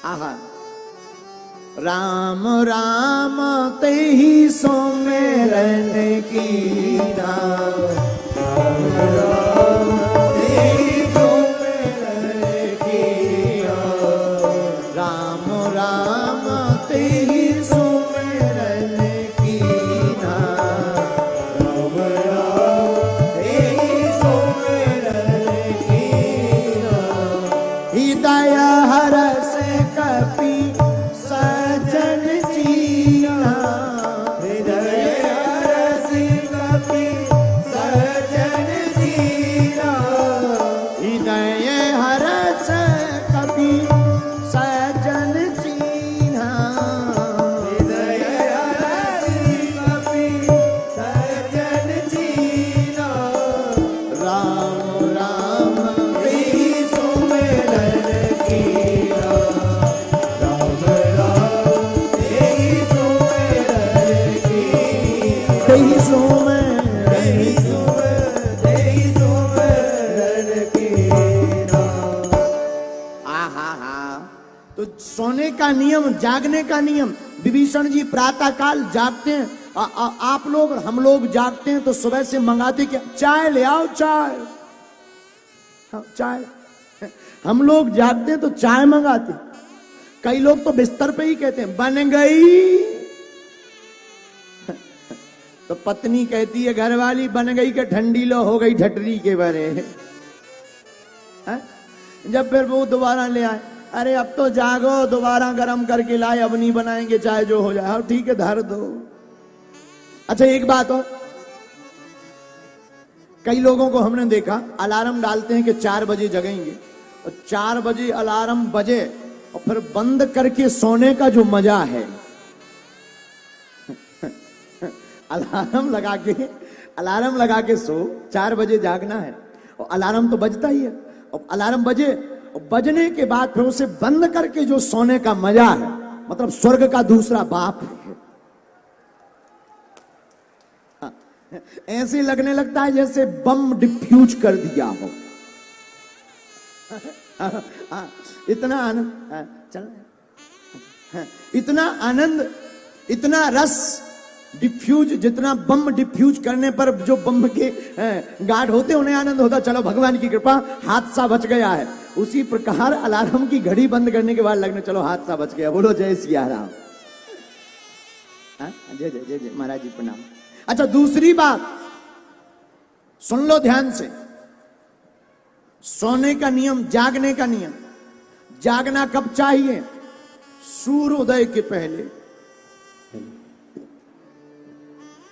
आहा, राम राम ते ही सुमिरन की नाम, राम ते ही सुमिरन की नाम, राम राम ते ही सुमिरन की नाम, राम राम ते ही सुमिरन की नाम, हृदय हरस कपि सजन जीना, हृदय हरस कपि सजन जीना, हृदय हरस कपि सजन जीना, हृदय हरस कपि सजन जीना, राम राम तेहि सुमिरन कीना, राम राम तेहि सुमिरन कीना, तेहि सुमिरन कीना। आहा, तो सोने का नियम, जागने का नियम। विभीषण जी प्रातः काल जागते हैं, आप लोग हम लोग जागते हैं तो सुबह से मंगाते क्या, चाय ले आओ चाय, हाँ, चाय। हम लोग जागते हैं तो चाय मंगाते, कई लोग तो बिस्तर पे ही कहते हैं बन गई, तो पत्नी कहती है घरवाली बन गई के ठंडी लो हो गई ठटरी के बारे। जब फिर वो दोबारा ले आए, अरे अब तो जागो, दोबारा गरम करके लाए, अब नहीं बनाएंगे चाय, जो हो जाए। हाँ ठीक है, धर दो। अच्छा एक बात हो, कई लोगों को हमने देखा अलार्म डालते हैं कि 4 बजे जगेंगे, और 4 बजे अलार्म बजे और फिर बंद करके सोने का जो मजा है, अलार्म लगा के सो, 4 बजे जागना है, और अलार्म तो बजता ही है, और अलार्म बजे, और बजने के बाद फिर उसे बंद करके जो सोने का मजा है, मतलब स्वर्ग का दूसरा बाप है। ऐसे लगने लगता है जैसे बम डिफ्यूज कर दिया हो। इतना आनंद, चल, इतना आनंद, इतना रस डिफ्यूज, जितना बम डिफ्यूज करने पर जो बम के गार्ड होते उन्हें आनंद होता, चलो भगवान की कृपा हादसा बच गया है। उसी प्रकार अलार्म की घड़ी बंद करने के बाद लगने, चलो हादसा बच गया, बोलो जय सिया राम। जय जय जय जय महाराज जी प्रणाम। अच्छा दूसरी बात सुन लो ध्यान से, सोने का नियम, जागने का नियम। जागना कब चाहिए? सूर्योदय के पहले।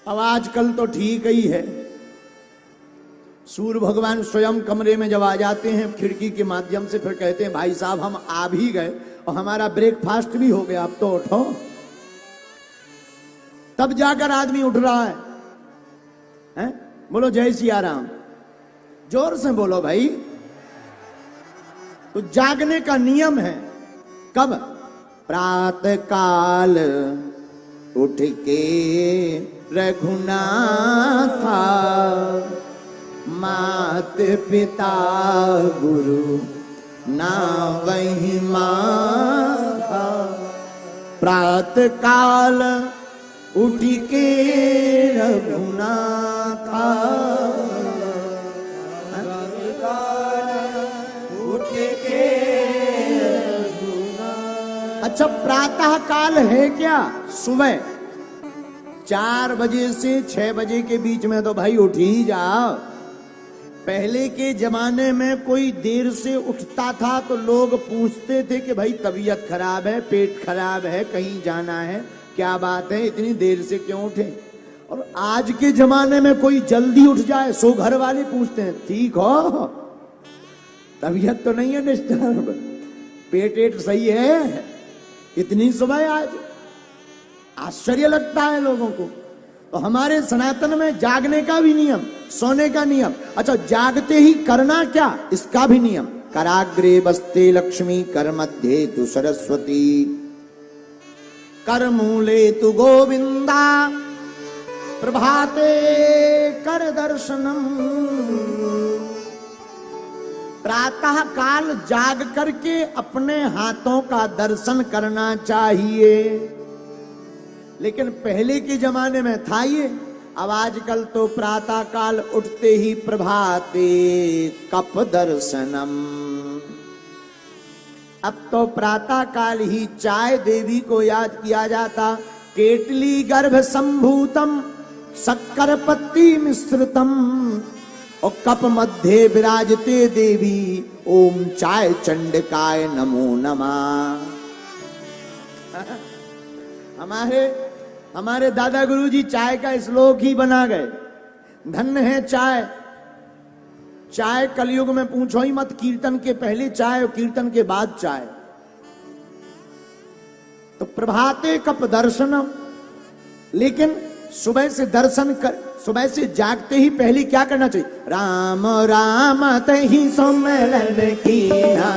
अब आजकल तो ठीक ही है, सूर्य भगवान स्वयं कमरे में जब आ जाते हैं खिड़की के माध्यम से, फिर कहते हैं भाई साहब हम आ भी गए और हमारा ब्रेकफास्ट भी हो गया, अब तो उठो। तब जाकर आदमी उठ रहा है, हैं? बोलो जय सिया राम, जोर से बोलो भाई। तो जागने का नियम है कब? प्रातः काल उठ के रघुनाथा, मात पिता गुरु ना वही माथा, प्रातः काल उठ के रघुनाथा, उठ के रघुनाथा। अच्छा प्रातः काल है क्या? सुबह 4 बजे से 6 बजे के बीच में तो भाई उठ ही जाओ। पहले के जमाने में कोई देर से उठता था तो लोग पूछते थे कि भाई तबीयत खराब है, पेट खराब है, कहीं जाना है, क्या बात है, इतनी देर से क्यों उठे? और आज के जमाने में कोई जल्दी उठ जाए, सो घर वाले पूछते हैं ठीक हो, तबीयत तो नहीं है डिस्टर्ब, पेट सही है, इतनी सुबह आज? आश्चर्य लगता है लोगों को। तो हमारे सनातन में जागने का भी नियम, सोने का नियम। अच्छा जागते ही करना क्या, इसका भी नियम। कराग्रे बस्ते लक्ष्मी, कर मध्य तु सरस्वती, कर मूले तु गोविंदा, प्रभाते कर दर्शनम, प्रातः काल जाग करके अपने हाथों का दर्शन करना चाहिए। लेकिन पहले के जमाने में था ये। अब आजकल तो प्रातः काल उठते ही प्रभाते कप दर्शनम। अब तो प्रातः काल ही चाय देवी को याद किया जाता। केटली गर्भ संभूतम शक्कर पत्ती मिश्रितम और कप मध्य विराजते देवी ओम चाय चंडिकाय नमो नमः। हमारे दादा गुरुजी चाय का श्लोक ही बना गए। धन्य है चाय। चाय कलयुग में पूछो ही मत, कीर्तन के पहले चाय और कीर्तन के बाद चाय। तो प्रभाते कप दर्शनम। लेकिन सुबह से दर्शन कर, सुबह से जागते ही पहले क्या करना चाहिए? राम राम तहि सुमिरन कीना,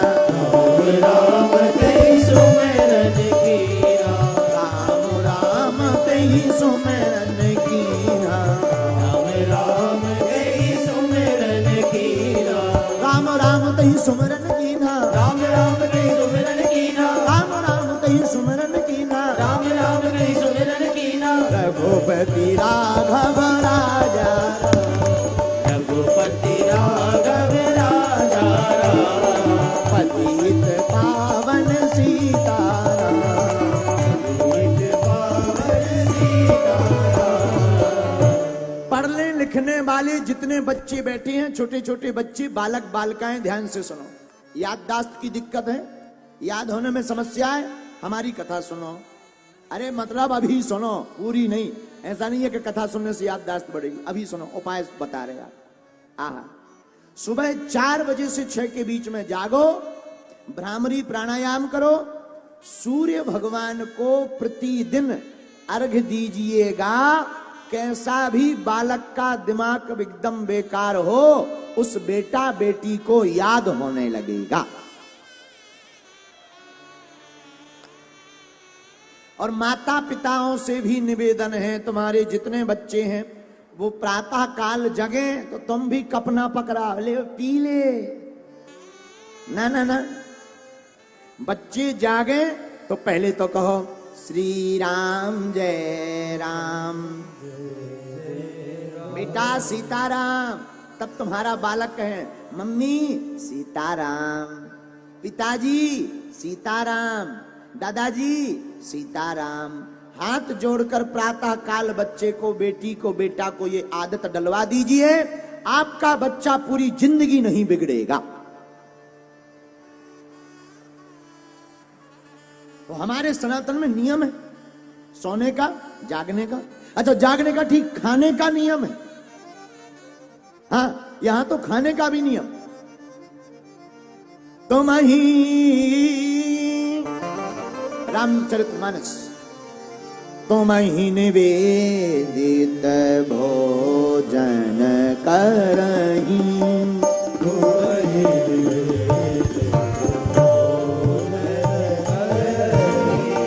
राम तहि सुमिरन कीना, राम राम तहि सुमिरन कीना, राम राम तहि सुमिरन कीना, राम राम तहि सुमिरन कीना, राम राम तहि सुमिरन कीना, राम राम तहि सुमिरन कीना, राम राम तहि सुमिरन कीना। रघुपति राघव राजा, रघुपति राघव राजा, पतित पावन सीताराम, पतित पावन सीताराम। पढ़ने लिखने वाले जितने बच्चे बैठे हैं, छोटे छोटे बच्चे, बालक बालिकाएं, ध्यान से सुनो। याददाश्त की दिक्कत है, याद होने में समस्या है, हमारी कथा सुनो। अरे मतलब अभी सुनो, पूरी नहीं। ऐसा नहीं है कि कथा सुनने से याददाश्त बढ़ेगी। अभी सुनो, उपाय बता रहे आप। आहा, सुबह 4 बजे से 6 के बीच में जागो, भ्रामरी प्राणायाम करो, सूर्य भगवान को प्रतिदिन अर्घ्य दीजिएगा। कैसा भी बालक का दिमाग एकदम बेकार हो, उस बेटा बेटी को याद होने लगेगा। और माता पिताओं से भी निवेदन है, तुम्हारे जितने बच्चे हैं वो प्रातः काल जगे तो तुम भी कपना पकड़ा ले, पी ले। ना ना ना, बच्चे जागे तो पहले तो कहो श्री राम जय राम, बेटा सीताराम। तब तुम्हारा बालक कहे मम्मी सीताराम, पिताजी सीताराम, दादाजी सीताराम। हाथ जोड़कर प्रातः काल बच्चे को, बेटी को, बेटा को ये आदत डलवा दीजिए। आपका बच्चा पूरी जिंदगी नहीं बिगड़ेगा। तो हमारे सनातन में नियम है सोने का, जागने का। अच्छा, जागने का ठीक, खाने का नियम है। हाँ, यहां तो खाने का भी नियम। तो रामचरितमानस, तुम ही निवेदित भोजन करही,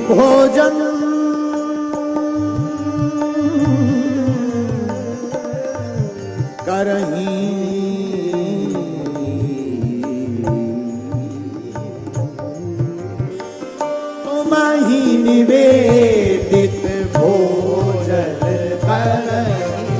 भोजन करही, ही निवेदित भोजन करही,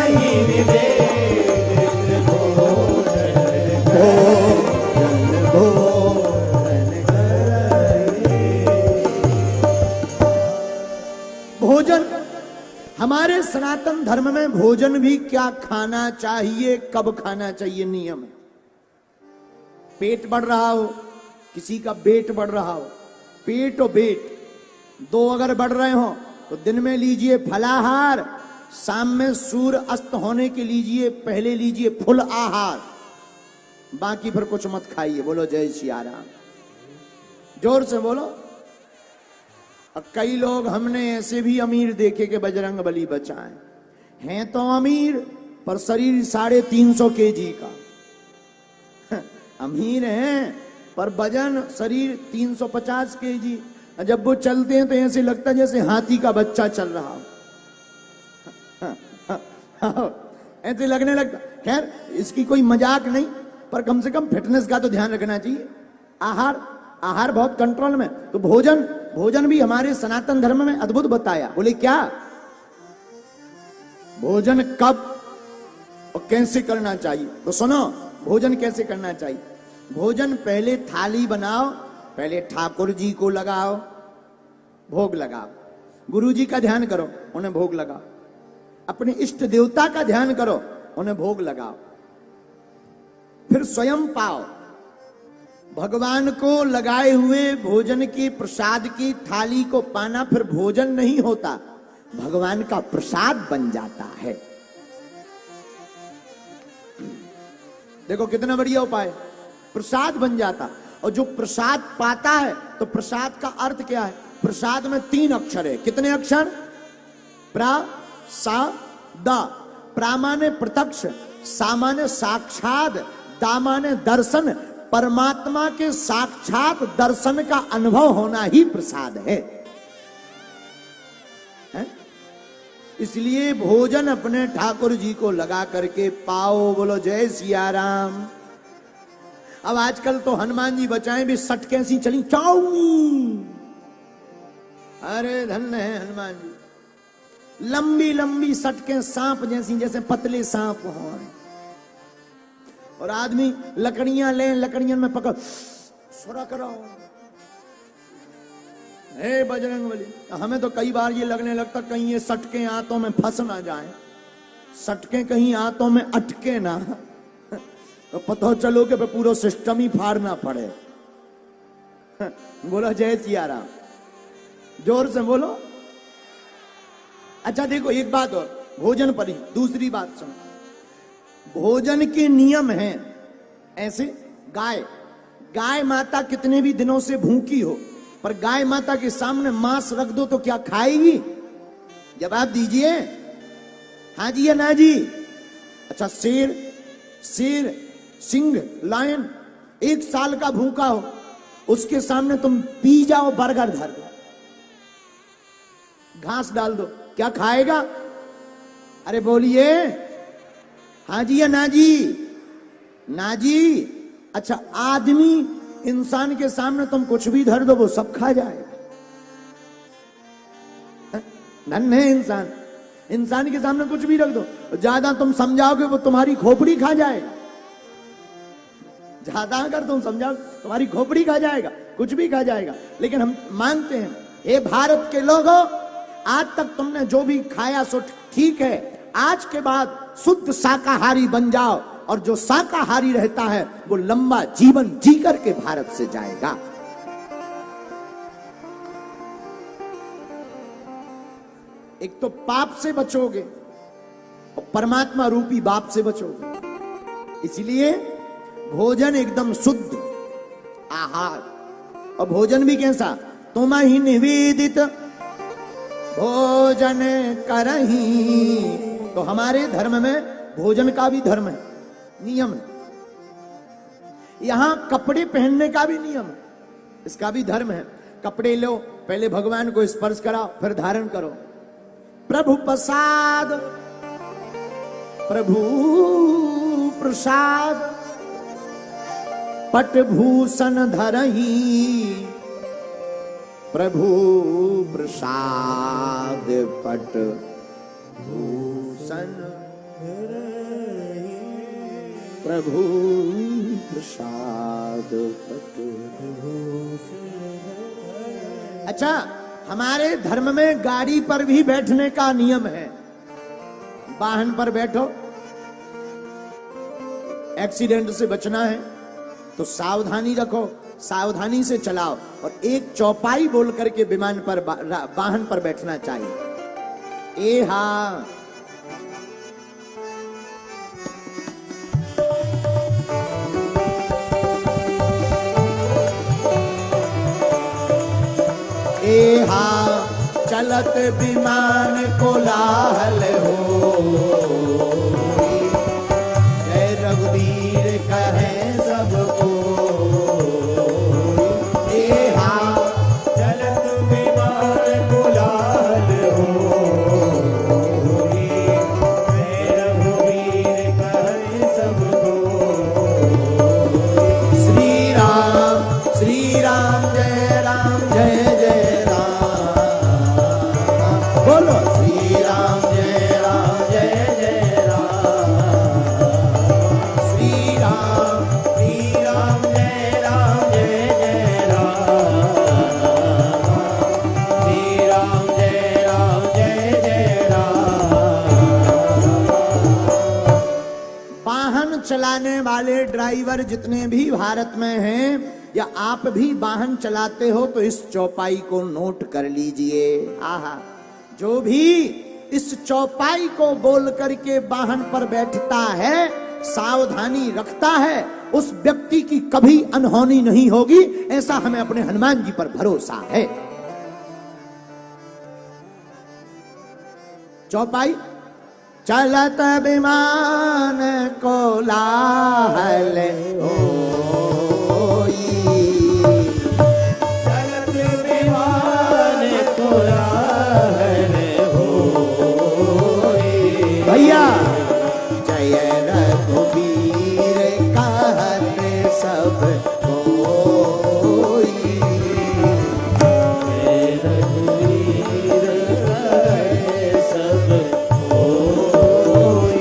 ही निवेदित भोजन करही। भोजन, हमारे सनातन धर्म में भोजन भी क्या खाना चाहिए, कब खाना चाहिए, नियम है। पेट बढ़ रहा हो, किसी का पेट बढ़ रहा हो, पेट और पेट दो अगर बढ़ रहे हो तो दिन में लीजिए फलाहार, शाम में सूर्य अस्त होने के लीजिए पहले लीजिए फुल आहार, बाकी फिर कुछ मत खाइए। बोलो जय सिया राम, जोर से बोलो। और कई लोग हमने ऐसे भी अमीर देखे कि बजरंग बली बचाए, हैं तो अमीर पर शरीर 350 kg का। अमीर हैं पर वजन शरीर 350 kg। जब वो चलते हैं तो ऐसे लगता है जैसे हाथी का बच्चा चल रहा हो, ऐसे लगने लगता। खैर इसकी कोई मजाक नहीं, पर कम से कम फिटनेस का तो ध्यान रखना चाहिए। आहार बहुत कंट्रोल में। तो भोजन भी हमारे सनातन धर्म में अद्भुत बताया। बोले क्या? भोजन कब और कैसे करना चाहिए? तो सुनो, भोजन कैसे करना चाहिए। भोजन पहले थाली बनाओ, पहले ठाकुर जी को लगाओ, भोग लगाओ, गुरु जी का ध्यान करो, उन्हें भोग लगाओ, अपने इष्ट देवता का ध्यान करो, उन्हें भोग लगाओ, फिर स्वयं पाओ। भगवान को लगाए हुए भोजन की प्रसाद की थाली को पाना फिर भोजन नहीं होता, भगवान का प्रसाद बन जाता है। देखो कितना बढ़िया उपाय, प्रसाद बन जाता। और जो प्रसाद पाता है तो प्रसाद का अर्थ क्या है? प्रसाद में 3 अक्षर है। कितने अक्षर? प्रा सा दा। प्रा माने प्रत्यक्ष, सा माने साक्षात, दा माने दर्शन। परमात्मा के साक्षात दर्शन का अनुभव होना ही प्रसाद है? इसलिए भोजन अपने ठाकुर जी को लगा करके पाओ। बोलो जय सिया राम। अब आजकल तो हनुमान जी बचाएं भी सटके सी चली चाऊ। अरे धन्य है हनुमान जी, लंबी लंबी सटके सांप जैसी, जैसे पतले सांप हो। और आदमी लकड़ियां ले, लकड़ियां में पकड़ सुरा करो। हे बजरंग बली, हमें तो कई बार ये लगने लगता कहीं ये सटके आंतों में फंस ना जाए, सटके कहीं आंतों में अटके ना, तो पता चलो कि पूरा सिस्टम ही फाड़ना पड़े। बोलो जय सिया राम, जोर से बोलो। अच्छा देखो एक बात और, भोजन पर ही दूसरी बात सुनो। भोजन के नियम हैं ऐसे। गाय माता कितने भी दिनों से भूखी हो, पर गाय माता के सामने मांस रख दो तो क्या खाएगी? जवाब दीजिए, हाँ जी या ना जी? अच्छा शेर, सिंह, लायन 1 साल का भूखा हो, उसके सामने तुम पी जाओ, बर्गर धर दो, घास डाल दो, क्या खाएगा? अरे बोलिए हाँ जी या ना जी? ना जी। अच्छा आदमी, इंसान के सामने तुम कुछ भी धर दो वो सब खा जाएगा। नन्हे इंसान के सामने कुछ भी रख दो, ज्यादा तुम समझाओगे वो तुम्हारी खोपड़ी खा जाएगा। ज्यादा अगर तुम समझाओ तुम्हारी खोपड़ी खा जाएगा, कुछ भी खा जाएगा। लेकिन हम मानते हैं, हे भारत के लोगों, आज तक तुमने जो भी खाया सो ठीक है, आज के बाद शुद्ध शाकाहारी बन जाओ, और जो शाकाहारी रहता है वो लंबा जीवन जी करके भारत से जाएगा। एक तो पाप से बचोगे और परमात्मा रूपी बाप से बचोगे। इसलिए भोजन एकदम शुद्ध आहार, और भोजन भी कैसा? तुम ही निवेदित भोजन करही। तो हमारे धर्म में भोजन का भी धर्म है, नियम है। यहां कपड़े पहनने का भी नियम है, इसका भी धर्म है। कपड़े लो, पहले भगवान को स्पर्श कराओ, फिर धारण करो। प्रभु प्रसाद, प्रभु प्रसाद, पटभूषण धरही। प्रभु प्रसाद पट भूषण, प्रभु प्रसाद पट भूषण। अच्छा हमारे धर्म में गाड़ी पर भी बैठने का नियम है। वाहन पर बैठो, एक्सीडेंट से बचना है तो सावधानी रखो, सावधानी से चलाओ और एक चौपाई बोल करके विमान पर वाहन पर बैठना चाहिए। ए हा ए हा चलत विमान कोलाहल हो, जय रघुवीर कहे सबको। ए हा चलत विमान कोलाहल हो, जय रघुवीर कहे सबको। श्री राम जय राम जय जय बोलो श्री राम जय जय राम। श्री राम जय राम जय जय राम। श्री राम जय जय राम। वाहन चलाने वाले ड्राइवर जितने भी भारत में हैं या आप भी वाहन चलाते हो तो इस चौपाई को नोट कर लीजिए। आहा, जो भी इस चौपाई को बोल करके वाहन पर बैठता है, सावधानी रखता है, उस व्यक्ति की कभी अनहोनी नहीं होगी, ऐसा हमें अपने हनुमान जी पर भरोसा है। चौपाई चलत विमान कोलाहल हो, भैया जय रघुवीर कहते सब कोई। जय रघुवीर कहते सब कोई।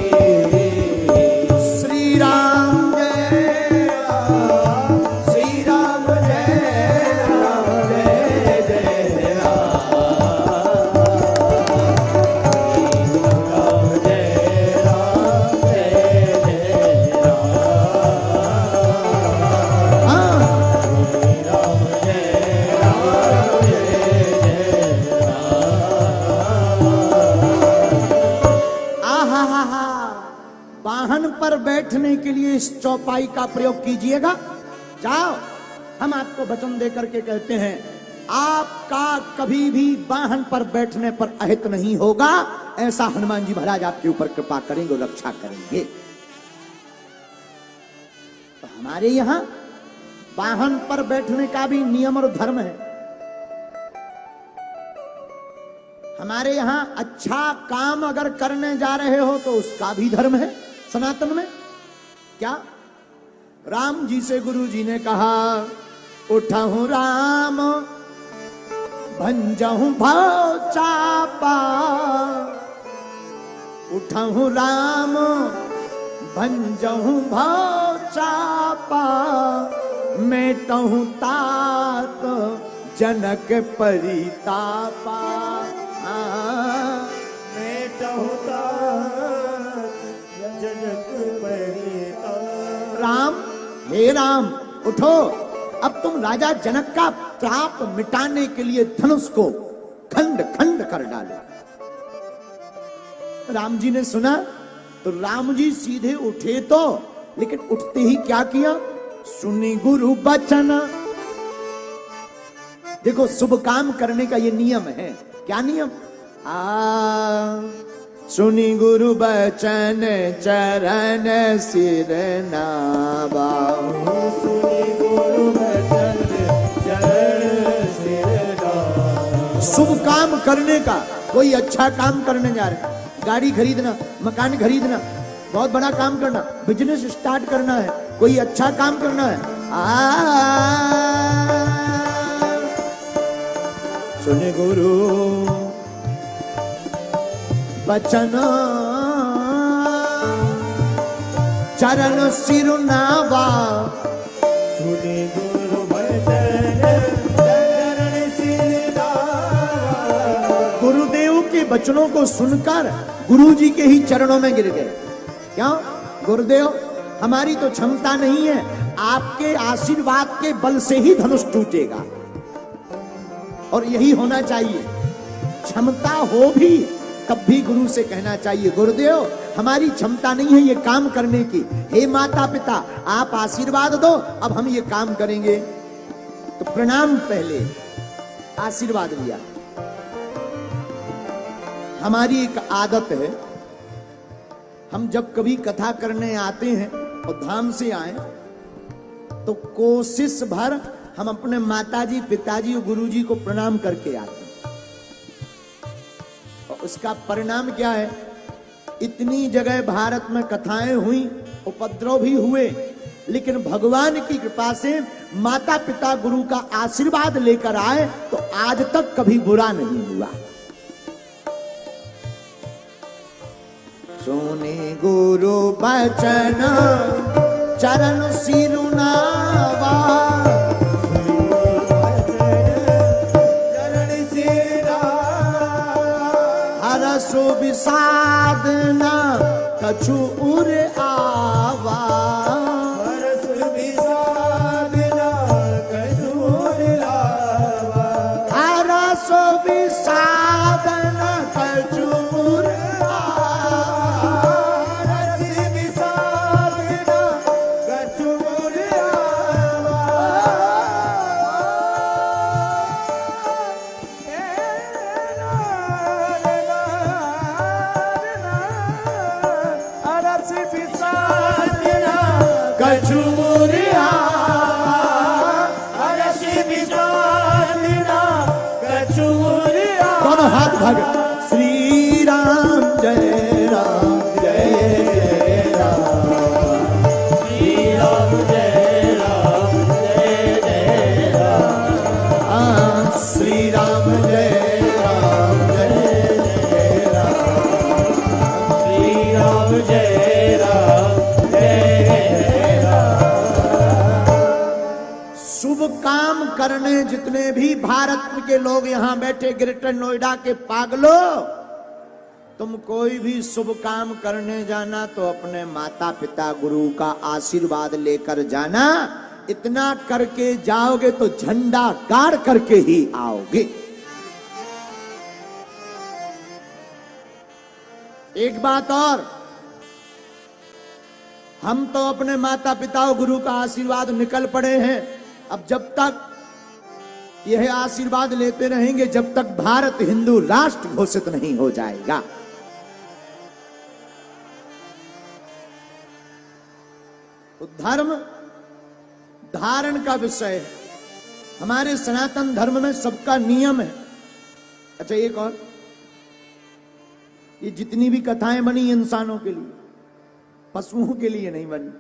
श्री राम जय राम, श्री राम जय राम जय जय राम। वाहन पर बैठने के लिए इस चौपाई का प्रयोग कीजिएगा। जाओ, हम आपको वचन देकर के कहते हैं, आपका कभी भी वाहन पर बैठने पर अहित नहीं होगा। ऐसा हनुमान जी महाराज आपके ऊपर कृपा करेंगे और रक्षा करेंगे। तो हमारे यहां वाहन पर बैठने का भी नियम और धर्म है। हमारे यहां अच्छा काम अगर करने जा रहे हो तो उसका भी धर्म है सनातन में। क्या? राम जी से गुरु जी ने कहा, उठहु राम भंजहु भव चापा। उठहु राम भंजहु भव चापा। मेटहु तात जनक परितापा। मेटहु तात जनक परितापा। राम, हे राम उठो, अब तुम राजा जनक का ताप मिटाने के लिए धनुष को खंड खंड कर डालो। राम जी ने सुना तो राम जी सीधे उठे तो, लेकिन उठते ही क्या किया? सुनी गुरु बचन। देखो, शुभ काम करने का ये नियम है। क्या नियम? सुनी गुरु बचन चरण सिर नावा। सुनी गुरु बचन चरण सिर नावा। शुभ काम करने का, कोई अच्छा काम करने जा रहे, गाड़ी खरीदना, मकान खरीदना, बहुत बड़ा काम करना, बिजनेस स्टार्ट करना है, कोई अच्छा काम करना है। सुने गुरु बचन चरण सिर नावा। सुने गुरु बचन चरण सिर नावा। गुरुदेव के वचनों को सुनकर गुरु जी के ही चरणों में गिर गए। क्यों? गुरुदेव, हमारी तो क्षमता नहीं है, आपके आशीर्वाद के बल से ही धनुष टूटेगा। और यही होना चाहिए। क्षमता हो भी तब भी गुरु से कहना चाहिए, गुरुदेव हमारी क्षमता नहीं है ये काम करने की, हे माता पिता आप आशीर्वाद दो, अब हम ये काम करेंगे। तो प्रणाम पहले, आशीर्वाद लिया। हमारी एक आदत है, हम जब कभी कथा करने आते हैं और धाम से आए तो कोशिश भर हम अपने माताजी पिताजी और गुरुजी को प्रणाम करके आते हैं। और उसका परिणाम क्या है, इतनी जगह भारत में कथाएं हुई, उपद्रव भी हुए, लेकिन भगवान की कृपा से माता पिता गुरु का आशीर्वाद लेकर आए तो आज तक कभी बुरा नहीं हुआ। सुने गुरु बचन चरण सिरुनावा, हरसु विषाद न कछु उर आवा, हरसु विषाद न कछु उर आवा, हरसु विषाद न कछु उर श्री राम जय राम जय जय राम, श्री राम जय राम जय जय राम, श्री राम जय राम जय जय राम, श्री राम जय राम जय जय राम। शुभ काम करने जितने भी भारत के लोग यहां बैठे, ग्रेटर नोएडा के पागलो, तुम कोई भी शुभ काम करने जाना तो अपने माता पिता गुरु का आशीर्वाद लेकर जाना। इतना करके जाओगे तो झंडा गाड़ करके ही आओगे। एक बात और, हम तो अपने माता पिता और गुरु का आशीर्वाद निकल पड़े हैं। अब जब तक यह आशीर्वाद लेते रहेंगे जब तक भारत हिंदू राष्ट्र घोषित नहीं हो जाएगा। तो धर्म धारण का विषय है। हमारे सनातन धर्म में सबका नियम है। अच्छा एक और, ये जितनी भी कथाएं बनी इंसानों के लिए, पशुओं के लिए नहीं बनी।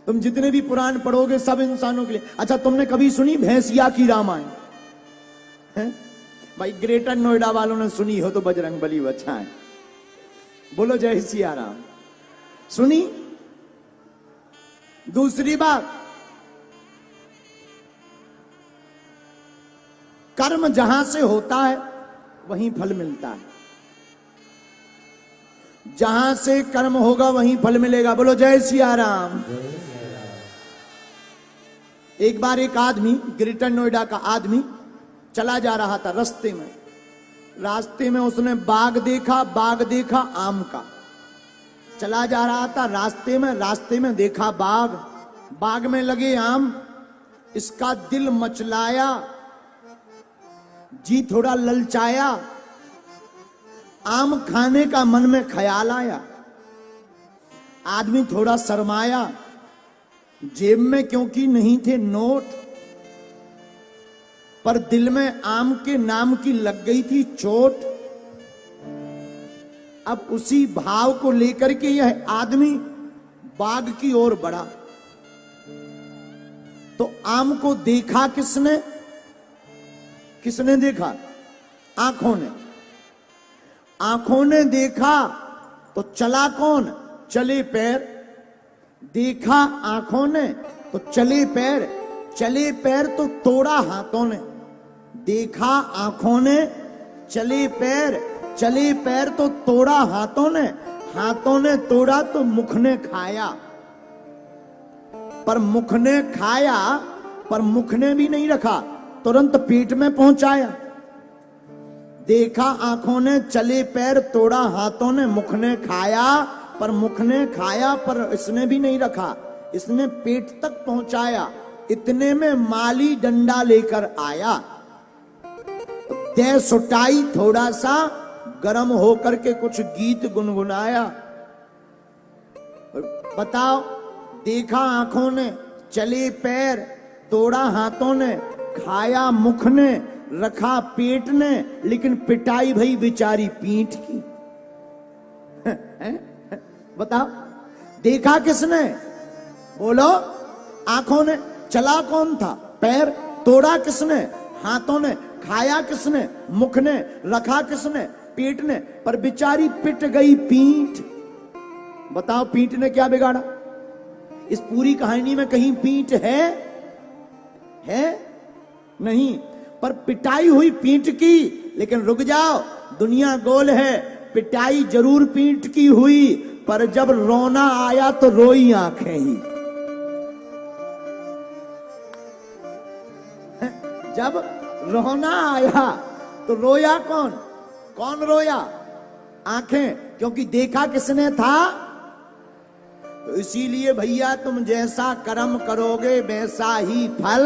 तुम जितने भी पुराण पढ़ोगे सब इंसानों के लिए। अच्छा तुमने कभी सुनी भैंसिया की रामायण है? भाई ग्रेटर नोएडा वालों ने सुनी हो तो बजरंगबली बचाए, बोलो जय सिया राम। सुनी? दूसरी बात, कर्म जहां से होता है वहीं फल मिलता है। जहां से कर्म होगा वहीं फल मिलेगा, बोलो जय सिया राम। एक बार एक आदमी, ग्रेटर नोएडा का आदमी चला जा रहा था रास्ते में उसने बाग देखा आम का। चला जा रहा था रास्ते में देखा बाग में लगे आम। इसका दिल मचलाया, जी थोड़ा ललचाया, आम खाने का मन में ख्याल आया। आदमी थोड़ा शर्माया, जेब में क्योंकि नहीं थे नोट, पर दिल में आम के नाम की लग गई थी चोट। अब उसी भाव को लेकर के यह आदमी बाग की ओर बढ़ा तो आम को देखा किसने देखा? आंखों ने देखा तो चला कौन? चले पैर। देखा आंखों ने तो चले पैर तो तोड़ा हाथों ने। देखा आंखों ने, चले पैर तो तोड़ा हाथों ने तोड़ा तो मुख ने खाया। पर मुख ने खाया, पर मुख ने भी नहीं रखा, तुरंत पेट में पहुंचाया। देखा आंखों ने, चले पैर, तोड़ा हाथों ने, मुख ने खाया, पर मुख ने खाया पर इसने भी नहीं रखा, इसने पेट तक पहुंचाया। इतने में माली डंडा लेकर आया, दे सुटाई, थोड़ा सा गर्म होकर के कुछ गीत गुनगुनाया। बताओ, देखा आंखों ने, चले पैर, तोड़ा हाथों ने, खाया मुख ने, रखा पेट ने, लेकिन पिटाई भई बेचारी पीठ की। बताओ, देखा किसने? बोलो, आंखों ने। चला कौन था? पैर। तोड़ा किसने? हाथों ने। खाया किसने? मुख ने। रखा किसने? पेट ने। पर बेचारी पिट गई पीठ। बताओ, पीठ ने क्या बिगाड़ा? इस पूरी कहानी में कहीं पीठ है नहीं, पर पिटाई हुई पीठ की। लेकिन रुक जाओ, दुनिया गोल है, पिटाई जरूर पीठ की हुई, पर जब रोना आया तो रोई आंखें ही। जब रोना आया तो रोया कौन? कौन रोया? आंखें। क्योंकि देखा किसने था? तो इसीलिए भैया, तुम जैसा कर्म करोगे वैसा ही फल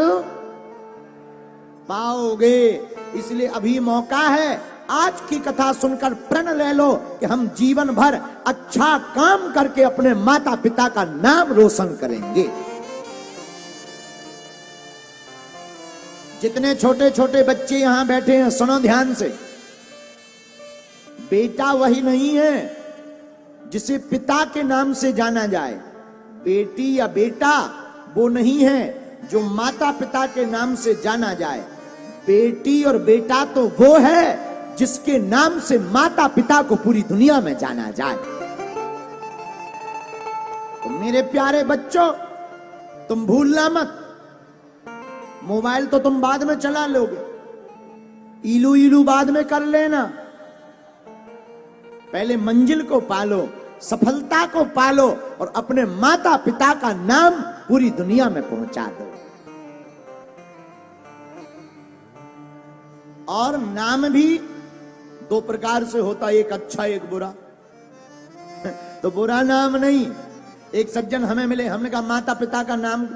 पाओगे। इसलिए अभी मौका है, आज की कथा सुनकर प्रण ले लो कि हम जीवन भर अच्छा काम करके अपने माता पिता का नाम रोशन करेंगे। जितने छोटे छोटे बच्चे यहां बैठे हैं, सुनो ध्यान से। बेटा वही नहीं है जिसे पिता के नाम से जाना जाए। बेटी या बेटा वो नहीं है जो माता पिता के नाम से जाना जाए। बेटी और बेटा तो वो है जिसके नाम से माता पिता को पूरी दुनिया में जाना जाए। तो मेरे प्यारे बच्चों, तुम भूलना मत, मोबाइल तो तुम बाद में चला लोगे, इलू इलू बाद में कर लेना। पहले मंजिल को पालो, सफलता को पालो और अपने माता पिता का नाम पूरी दुनिया में पहुंचा दो। और नाम भी दो प्रकार से होता है, एक अच्छा एक बुरा। तो बुरा नाम नहीं। एक सज्जन हमें मिले, हमने कहा माता पिता का नाम,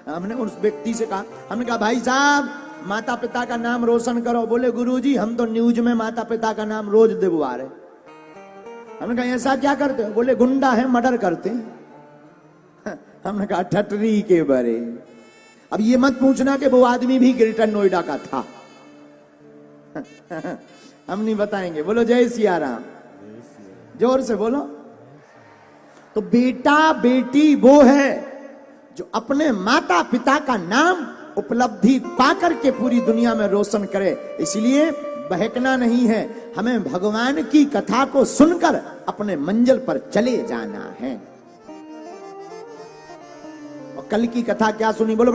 हमने उस व्यक्ति से कहा, हमने कहा भाई साहब माता पिता का नाम रोशन करो। बोले गुरुजी हम तो न्यूज में माता पिता का नाम रोज दिलवा रहे। हमने कहा ऐसा क्या करते हो? बोले गुंडा है, मर्डर करते हैं। हमने कहा ठटरी के बरे। अब ये मत पूछना कि वो आदमी भी ग्रेटर नोएडा का था। हम नहीं बताएंगे। बोलो जय सिया राम, जोर से बोलो। तो बेटा बेटी वो है जो अपने माता पिता का नाम उपलब्धि पाकर के पूरी दुनिया में रोशन करे। इसलिए बहकना नहीं है, हमें भगवान की कथा को सुनकर अपने मंजिल पर चले जाना है। और कल की कथा क्या सुनी? बोलो।